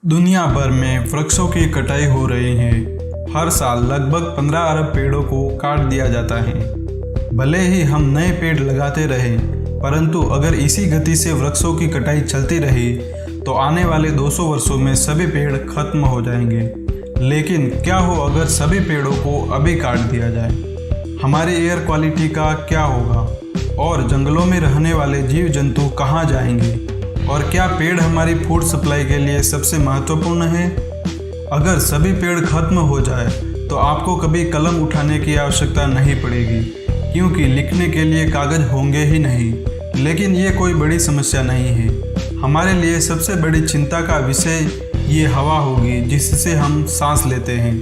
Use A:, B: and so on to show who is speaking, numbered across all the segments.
A: दुनिया भर में वृक्षों की कटाई हो रही है। हर साल लगभग 15 अरब पेड़ों को काट दिया जाता है। भले ही हम नए पेड़ लगाते रहें, परंतु अगर इसी गति से वृक्षों की कटाई चलती रही तो आने वाले 200 वर्षों में सभी पेड़ खत्म हो जाएंगे। लेकिन क्या हो अगर सभी पेड़ों को अभी काट दिया जाए? हमारी एयर क्वालिटी का क्या होगा? और जंगलों में रहने वाले जीव जंतु कहाँ जाएंगे? और क्या पेड़ हमारी फूड सप्लाई के लिए सबसे महत्वपूर्ण है? अगर सभी पेड़ खत्म हो जाए तो आपको कभी कलम उठाने की आवश्यकता नहीं पड़ेगी, क्योंकि लिखने के लिए कागज होंगे ही नहीं। लेकिन ये कोई बड़ी समस्या नहीं है। हमारे लिए सबसे बड़ी चिंता का विषय ये हवा होगी जिससे हम सांस लेते हैं।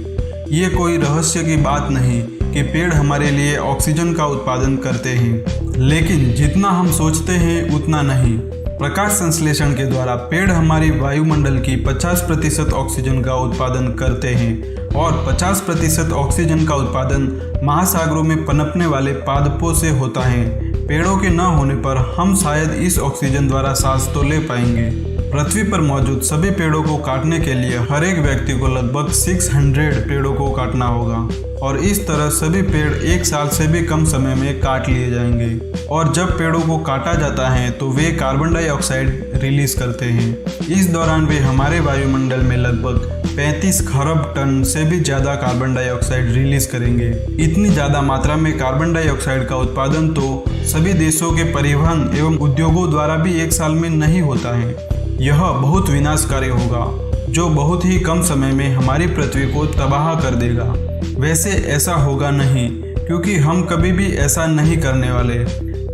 A: ये कोई रहस्य की बात नहीं कि पेड़ हमारे लिए ऑक्सीजन का उत्पादन करते हैं, लेकिन जितना हम सोचते हैं उतना नहीं। प्रकाश संश्लेषण के द्वारा पेड़ हमारी वायुमंडल की 50% ऑक्सीजन का उत्पादन करते हैं और 50% ऑक्सीजन का उत्पादन महासागरों में पनपने वाले पादपों से होता है। पेड़ों के न होने पर हम शायद इस ऑक्सीजन द्वारा सांस तो ले पाएंगे। पृथ्वी पर मौजूद सभी पेड़ों को काटने के लिए हर एक व्यक्ति को लगभग 600 पेड़ों को काटना होगा और इस तरह सभी पेड़ एक साल से भी कम समय में काट लिए जाएंगे। और जब पेड़ों को काटा जाता है तो वे कार्बन डाइऑक्साइड रिलीज करते हैं। इस दौरान वे हमारे वायुमंडल में लगभग 35 खरब टन से भी ज़्यादा कार्बन डाइऑक्साइड रिलीज करेंगे। इतनी ज़्यादा मात्रा में कार्बन डाइऑक्साइड का उत्पादन तो सभी देशों के परिवहन एवं उद्योगों द्वारा भी एक साल में नहीं होता है। यह बहुत विनाशकारी होगा, जो बहुत ही कम समय में हमारी पृथ्वी को तबाह कर देगा। वैसे ऐसा होगा नहीं, क्योंकि हम कभी भी ऐसा नहीं करने वाले।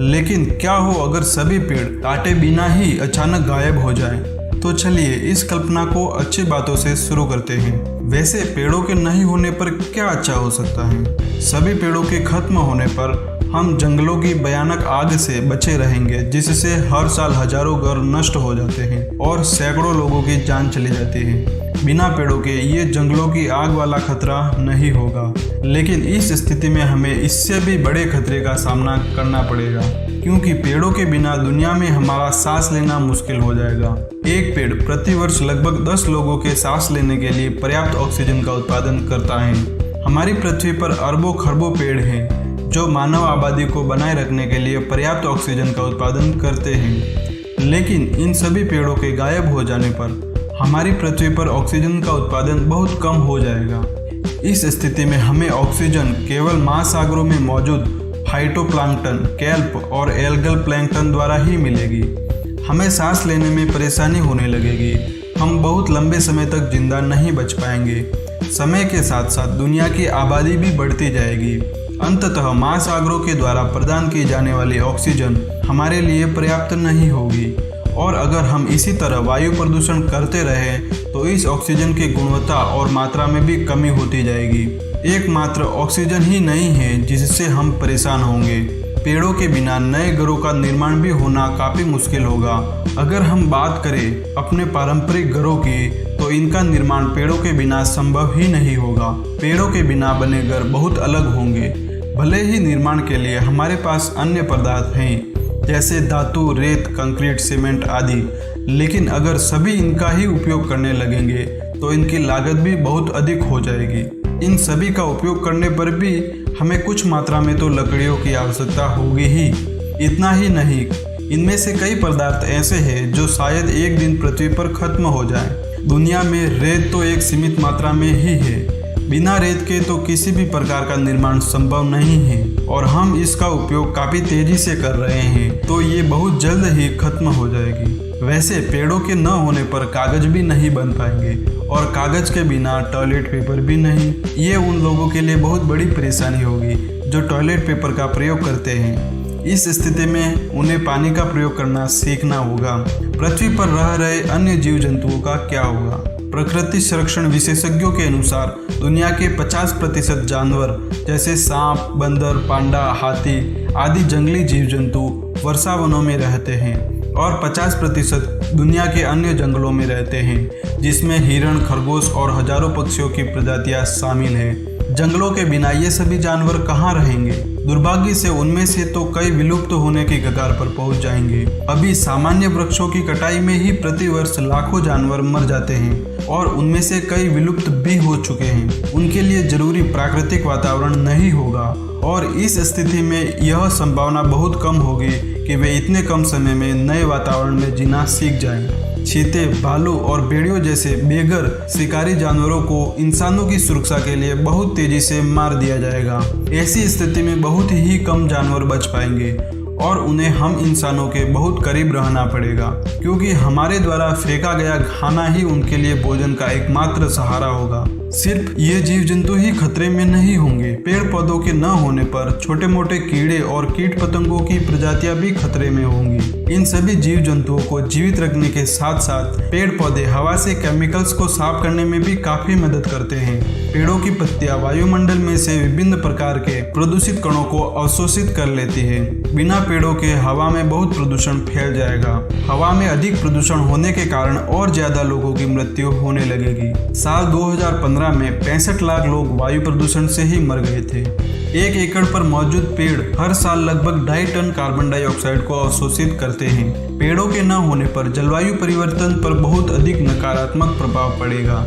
A: लेकिन क्या हो अगर सभी पेड़ काटे बिना ही अचानक गायब हो जाएं? तो चलिए इस कल्पना को अच्छी बातों से शुरू करते हैं। वैसे पेड़ों के नहीं होने पर क्या अच्छा हो सकता है? सभी पेड़ों के खत्म होने पर हम जंगलों की भयानक आग से बचे रहेंगे, जिससे हर साल हजारों घर नष्ट हो जाते हैं और सैकड़ों लोगों की जान चली जाती है। बिना पेड़ों के ये जंगलों की आग वाला खतरा नहीं होगा, लेकिन इस स्थिति में हमें इससे भी बड़े खतरे का सामना करना पड़ेगा, क्योंकि पेड़ों के बिना दुनिया में हमारा सांस लेना मुश्किल हो जाएगा। एक पेड़ प्रति वर्ष लगभग 10 लोगों के सांस लेने के लिए पर्याप्त ऑक्सीजन का उत्पादन करता है। हमारी पृथ्वी पर अरबों खरबों पेड़ हैं जो मानव आबादी को बनाए रखने के लिए पर्याप्त ऑक्सीजन का उत्पादन करते हैं। लेकिन इन सभी पेड़ों के गायब हो जाने पर हमारी पृथ्वी पर ऑक्सीजन का उत्पादन बहुत कम हो जाएगा। इस स्थिति में हमें ऑक्सीजन केवल महासागरों में मौजूद फाइटोप्लैंक्टन, केल्प और एल्गल प्लैंक्टन द्वारा ही मिलेगी। हमें सांस लेने में परेशानी होने लगेगी। हम बहुत लंबे समय तक जिंदा नहीं बच पाएंगे। समय के साथ साथ दुनिया की आबादी भी बढ़ती जाएगी। अंततः महासागरों के द्वारा प्रदान की जाने वाली ऑक्सीजन हमारे लिए पर्याप्त नहीं होगी और अगर हम इसी तरह वायु प्रदूषण करते रहे तो इस ऑक्सीजन की गुणवत्ता और मात्रा में भी कमी होती जाएगी। एकमात्र ऑक्सीजन ही नहीं है जिससे हम परेशान होंगे। पेड़ों के बिना नए घरों का निर्माण भी होना काफ़ी मुश्किल होगा। अगर हम बात करें अपने पारंपरिक घरों की तो इनका निर्माण पेड़ों के बिना संभव ही नहीं होगा। पेड़ों के बिना बने घर बहुत अलग होंगे। भले ही निर्माण के लिए हमारे पास अन्य पदार्थ हैं जैसे धातु, रेत, कंक्रीट, सीमेंट आदि, लेकिन अगर सभी इनका ही उपयोग करने लगेंगे तो इनकी लागत भी बहुत अधिक हो जाएगी। इन सभी का उपयोग करने पर भी हमें कुछ मात्रा में तो लकड़ियों की आवश्यकता होगी ही। इतना ही नहीं, इनमें से कई पदार्थ ऐसे हैं जो शायद एक दिन पृथ्वी पर खत्म हो जाए। दुनिया में रेत तो एक सीमित मात्रा में ही है। बिना रेत के तो किसी भी प्रकार का निर्माण संभव नहीं है और हम इसका उपयोग काफ़ी तेजी से कर रहे हैं, तो ये बहुत जल्द ही खत्म हो जाएगी। वैसे पेड़ों के न होने पर कागज भी नहीं बन पाएंगे और कागज के बिना टॉयलेट पेपर भी नहीं। ये उन लोगों के लिए बहुत बड़ी परेशानी होगी जो टॉयलेट पेपर का प्रयोग करते हैं। इस स्थिति में उन्हें पानी का प्रयोग करना सीखना होगा। पृथ्वी पर रह रहे अन्य जीव जंतुओं का क्या होगा? प्रकृति संरक्षण विशेषज्ञों के अनुसार दुनिया के 50% जानवर जैसे सांप, बंदर, पांडा, हाथी आदि जंगली जीव जंतु वर्षा वनों में रहते हैं और 50% दुनिया के अन्य जंगलों में रहते हैं, जिसमें हिरण, खरगोश और हजारों पक्षियों की प्रजातियां शामिल हैं। जंगलों के बिना ये सभी जानवर कहाँ रहेंगे? दुर्भाग्य से उनमें से तो कई विलुप्त होने की कगार पर पहुंच जाएंगे। अभी सामान्य वृक्षों की कटाई में ही प्रतिवर्ष लाखों जानवर मर जाते हैं और उनमें से कई विलुप्त भी हो चुके हैं। उनके लिए जरूरी प्राकृतिक वातावरण नहीं होगा और इस स्थिति में यह संभावना बहुत कम होगी कि वे इतने कम समय में नए वातावरण में जीना सीख जाएं। चीते, भालू और भेड़ियों जैसे बेघर शिकारी जानवरों को इंसानों की सुरक्षा के लिए बहुत तेजी से मार दिया जाएगा। ऐसी स्थिति में बहुत ही कम जानवर बच पाएंगे और उन्हें हम इंसानों के बहुत करीब रहना पड़ेगा, क्योंकि हमारे द्वारा फेंका गया खाना ही उनके लिए भोजन का एकमात्र सहारा होगा। सिर्फ ये जीव जंतु ही खतरे में नहीं होंगे, पेड़ पौधों के न होने पर छोटे मोटे कीड़े और कीट पतंगों की प्रजातियां भी खतरे में होंगी। इन सभी जीव जंतुओं को जीवित रखने के साथ साथ पेड़ पौधे हवा से केमिकल्स को साफ करने में भी काफी मदद करते हैं। पेड़ों की पत्तियां वायुमंडल में से विभिन्न प्रकार के प्रदूषित कणों को अवशोषित कर लेती है। बिना पेड़ों के हवा में बहुत प्रदूषण फैल जाएगा। हवा में अधिक प्रदूषण होने के कारण और ज्यादा लोगों की मृत्यु होने लगेगी। साल 2015 में 65 लाख लोग वायु प्रदूषण से ही मर गए थे। 1 एकड़ पर मौजूद पेड़ हर साल लगभग 2.5 टन कार्बन डाइऑक्साइड को अवशोषित करते हैं। पेड़ों के न होने पर जलवायु परिवर्तन पर बहुत अधिक नकारात्मक प्रभाव पड़ेगा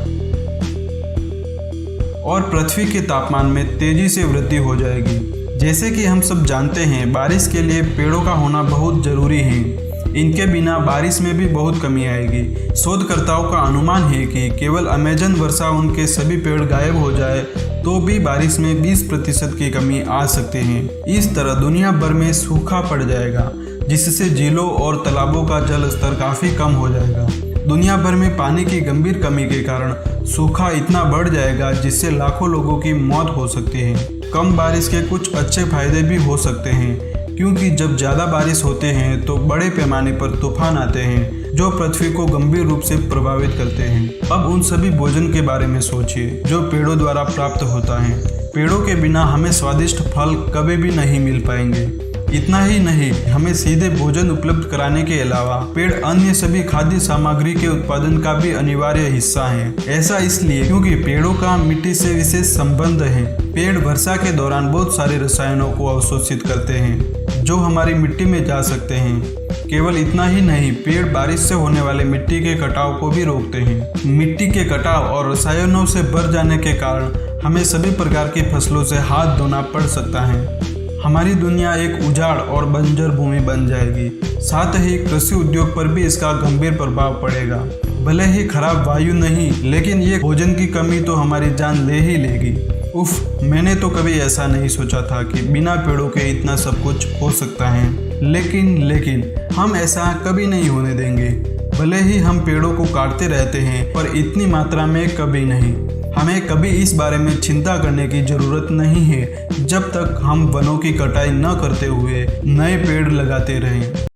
A: और पृथ्वी के तापमान में तेजी से वृद्धि हो जाएगी। जैसे कि हम सब जानते हैं, बारिश के लिए पेड़ों का होना बहुत जरूरी है। इनके बिना बारिश में भी बहुत कमी आएगी। शोधकर्ताओं का अनुमान है कि केवल अमेजन वर्षा उनके सभी पेड़ गायब हो जाए तो भी बारिश में 20% की कमी आ सकती है। इस तरह दुनिया भर में सूखा पड़ जाएगा, जिससे झीलों और तालाबों का जल स्तर काफी कम हो जाएगा। दुनिया भर में पानी की गंभीर कमी के कारण सूखा इतना बढ़ जाएगा जिससे लाखों लोगों की मौत हो सकती है। कम बारिश के कुछ अच्छे फायदे भी हो सकते हैं, क्योंकि जब ज़्यादा बारिश होते हैं तो बड़े पैमाने पर तूफान आते हैं जो पृथ्वी को गंभीर रूप से प्रभावित करते हैं। अब उन सभी भोजन के बारे में सोचिए जो पेड़ों द्वारा प्राप्त होता है। पेड़ों के बिना हमें स्वादिष्ट फल कभी भी नहीं मिल पाएंगे। इतना ही नहीं, हमें सीधे भोजन उपलब्ध कराने के अलावा पेड़ अन्य सभी खाद्य सामग्री के उत्पादन का भी अनिवार्य हिस्सा है। ऐसा इसलिए क्योंकि पेड़ों का मिट्टी से विशेष संबंध है। पेड़ वर्षा के दौरान बहुत सारे रसायनों को अवशोषित करते हैं जो हमारी मिट्टी में जा सकते हैं। केवल इतना ही नहीं, पेड़ बारिश से होने वाले मिट्टी के कटाव को भी रोकते हैं। मिट्टी के कटाव और रसायनों से भर जाने के कारण हमें सभी प्रकार की फसलों से हाथ धोना पड़ सकता है। हमारी दुनिया एक उजाड़ और बंजर भूमि बन जाएगी। साथ ही कृषि उद्योग पर भी इसका गंभीर प्रभाव पड़ेगा। भले ही खराब वायु नहीं, लेकिन ये भोजन की कमी तो हमारी जान ले ही लेगी। उफ, मैंने तो कभी ऐसा नहीं सोचा था कि बिना पेड़ों के इतना सब कुछ हो सकता है। लेकिन हम ऐसा कभी नहीं होने देंगे। भले ही हम पेड़ों को काटते रहते हैं, पर इतनी मात्रा में कभी नहीं। हमें कभी इस बारे में चिंता करने की जरूरत नहीं है जब तक हम वनों की कटाई न करते हुए नए पेड़ लगाते रहें।